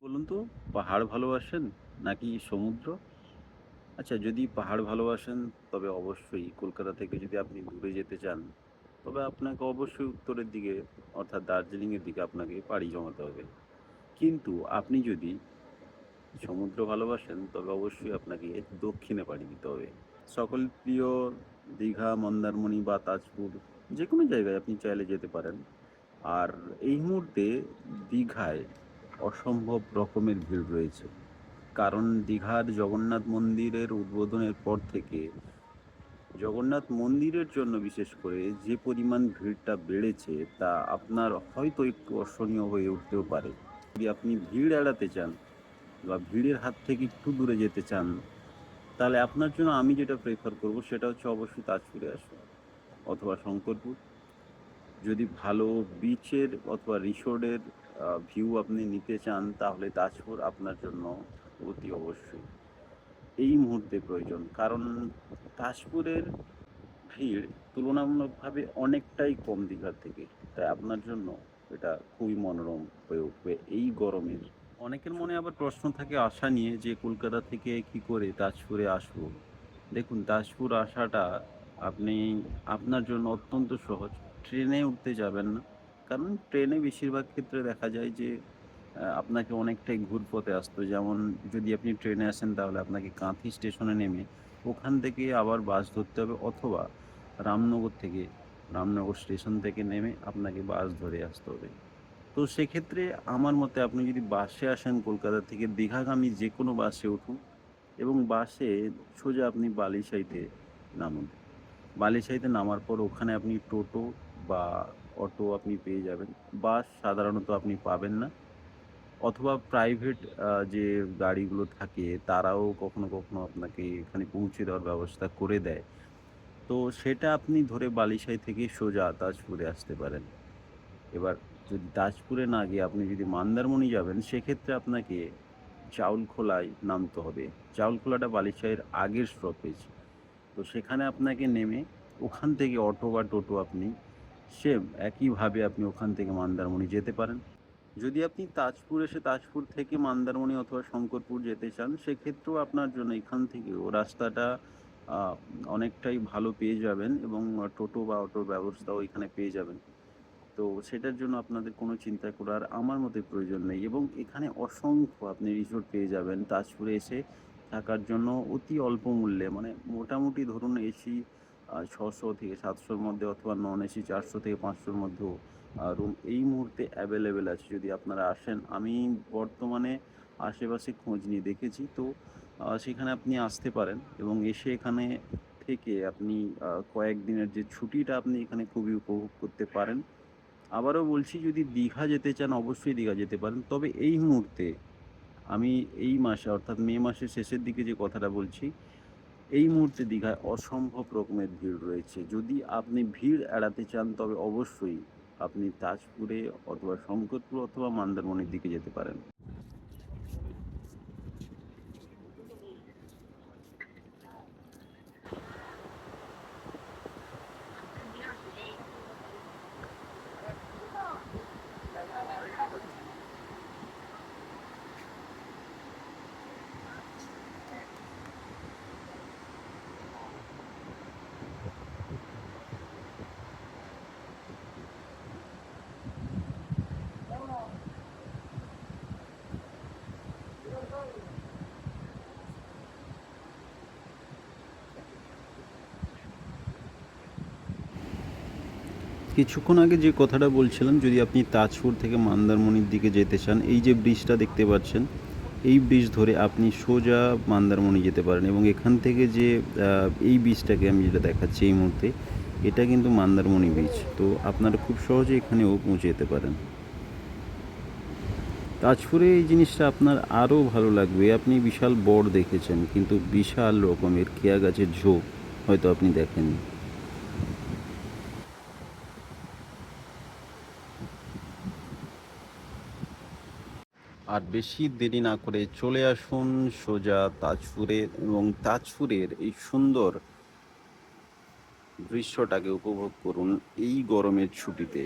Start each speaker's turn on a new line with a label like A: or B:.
A: বলুন তো, পাহাড় ভালোবাসেন নাকি সমুদ্র? আচ্ছা, যদি পাহাড় ভালোবাসেন তবে অবশ্যই কলকাতা থেকে যদি আপনি দূরে যেতে চান, তবে আপনাকে অবশ্যই উত্তরের দিকে অর্থাৎ দার্জিলিংয়ের দিকে আপনাকে পাড়ি জমাতে হবে। কিন্তু আপনি যদি সমুদ্র ভালোবাসেন তবে অবশ্যই আপনাকে দক্ষিণে পাড়ি দিতে হবে। সকল প্রিয় দীঘা, মন্দারমণি বা তাজপুর যেকোনো জায়গায় আপনি চাইলে যেতে পারেন। আর এই মুহূর্তে দীঘায় অসম্ভব রকমের ভিড় রয়েছে। কারণ দীঘার জগন্নাথ মন্দিরের উদ্বোধনের পর থেকে জগন্নাথ মন্দিরের জন্য বিশেষ করে যে পরিমাণ ভিড়টা বেড়েছে তা আপনার হয়তো একটু অসহনীয় হয়ে উঠতেও পারে। যদি আপনি ভিড় এড়াতে চান বা ভিড়ের হাত থেকে একটু দূরে যেতে চান, তাহলে আপনার জন্য আমি যেটা প্রেফার করব সেটা হচ্ছে অবশ্যই তাজপুরে আসুন অথবা শঙ্করপুর। যদি ভালো বিচের অথবা রিসোর্টের ভিউ আপনি নিতে চান তাহলে তাজপুর আপনার জন্য অতি অবশ্যই এই মুহূর্তে প্রয়োজন। কারণ তাজপুরের ভিড় তুলনামূলকভাবে অনেকটাই কম দীঘার থেকে। তাই আপনার জন্য এটা খুবই মনোরম হয়ে উঠবে এই গরমের। অনেকের মনে আবার প্রশ্ন থাকে আশা নিয়ে যে কলকাতা থেকে কি করে তাজপুরে আসবো। দেখুন, তাজপুর আসাটা আপনি আপনার জন্য অত্যন্ত সহজ। ট্রেনে উঠতে যাবেন না। কারণ ট্রেনে বেশিরভাগ ক্ষেত্রে দেখা যায় যে আপনাকে অনেকটাই ঘুরপথে আসতে হয়। যেমন যদি আপনি ট্রেনে আসেন তাহলে আপনাকে কাঁথি স্টেশনে নেমে ওখান থেকে আবার বাস ধরতে হবে, অথবা রামনগর থেকে রামনগর স্টেশন থেকে নেমে আপনাকে বাস ধরে আসতে হবে। তো সেক্ষেত্রে আমার মতে আপনি যদি বাসে আসেন কলকাতা থেকে দীঘাগামী যেকোনো বাসে উঠুন এবং বাসে সোজা আপনি বালিশাইতে নামুন। বালিশাইতে নামার পর ওখানে আপনি টোটো বা অটো আপনি পেয়ে যাবেন। বাস সাধারণত আপনি পাবেন না, অথবা প্রাইভেট যে গাড়িগুলো থাকে তারাও কখনো কখনো আপনাকে এখানে পৌঁছে দেওয়ার ব্যবস্থা করে দেয়। তো সেটা আপনি ধরে বালিশাই থেকে সোজা তাজপুরে আসতে পারেন। এবার যদি তাজপুরে না গিয়ে আপনি যদি মন্দারমণি যাবেন সেক্ষেত্রে আপনাকে চাউলখোলায় নামতে হবে। চাউলখোলাটা বালিশাইয়ের আগের স্টপেজ। তো সেখানে আপনাকে নেমে ওখান থেকে অটো বা টোটো আপনি সেম একইভাবে আপনি ওখান থেকে মন্দারমণি যেতে পারেন। যদি আপনি তাজপুর এসে তাজপুর থেকে মন্দারমণি অথবা শঙ্করপুর যেতে চান সেক্ষেত্রেও আপনার জন্য এখান থেকেও রাস্তাটা আহ, অনেকটাই ভালো পেয়ে যাবেন এবং টোটো বা অটোর ব্যবস্থাও এখানে পেয়ে যাবেন। তো সেটার জন্য আপনাদের কোনো চিন্তা করার আমার মতে প্রয়োজন নেই এবং এখানে অসংখ্য আপনি রিসোর্ট পেয়ে যাবেন তাজপুরে এসে থাকার জন্য অতি অল্প মূল্যে। মানে মোটামুটি ধরুন এসি 600 থেকে 700-র মধ্যে অথবা নন এসি 400 থেকে 500-র মধ্যেও রুম এই মুহূর্তে অ্যাভেলেবেল আছে। যদি আপনারা আসেন, আমি বর্তমানে আশেপাশে খোঁজ নিয়ে দেখেছি, তো সেখানে আপনি আসতে পারেন এবং এসে এখানে থেকে আপনি কয়েকদিনের যে ছুটিটা আপনি এখানে খুবই উপভোগ করতে পারেন। আবারও বলছি, যদি দীঘা যেতে চান অবশ্যই দীঘা যেতে পারেন। তবে এই মুহূর্তে আমি এই মাসে অর্থাৎ মে মাসের শেষের দিকে যে কথাটা বলছি, এই মুহূর্তে দীঘায় অসম্ভব রকমের ভিড় রয়েছে। যদি আপনি ভিড় এড়াতে চান তবে অবশ্যই আপনি তাজপুরে অথবা শঙ্করপুর অথবা মন্দারমণির দিকে যেতে পারেন। কিছুক্ষণ আগে যে কথাটা বলছিলাম, যদি আপনি তাজপুর থেকে মন্দারমণির দিকে যেতে চান, এই যে ব্রিজটা দেখতে পাচ্ছেন, এই ব্রিজ ধরে আপনি সোজা মন্দারমণি যেতে পারেন এবং এখান থেকে যে এই ব্রিজটাকে আমি যেটা দেখাচ্ছি এই মুহূর্তে, এটা কিন্তু মন্দারমণি ব্রিজ। তো আপনারা খুব সহজে এখানেও পৌঁছে যেতে পারেন। তাজপুরে এই জিনিসটা আপনার আরও ভালো লাগবে। আপনি বিশাল বড় দেখেছেন, কিন্তু বিশাল রকমের কেয়া গাছের ঝোপ হয়তো আপনি দেখেননি। আর বেশি দেরি না করে চলে আসুন সোজা তাজপুরে এবং তাজপুরের এই সুন্দর দৃশ্যটাকে উপভোগ করুন এই গরমের ছুটিতে।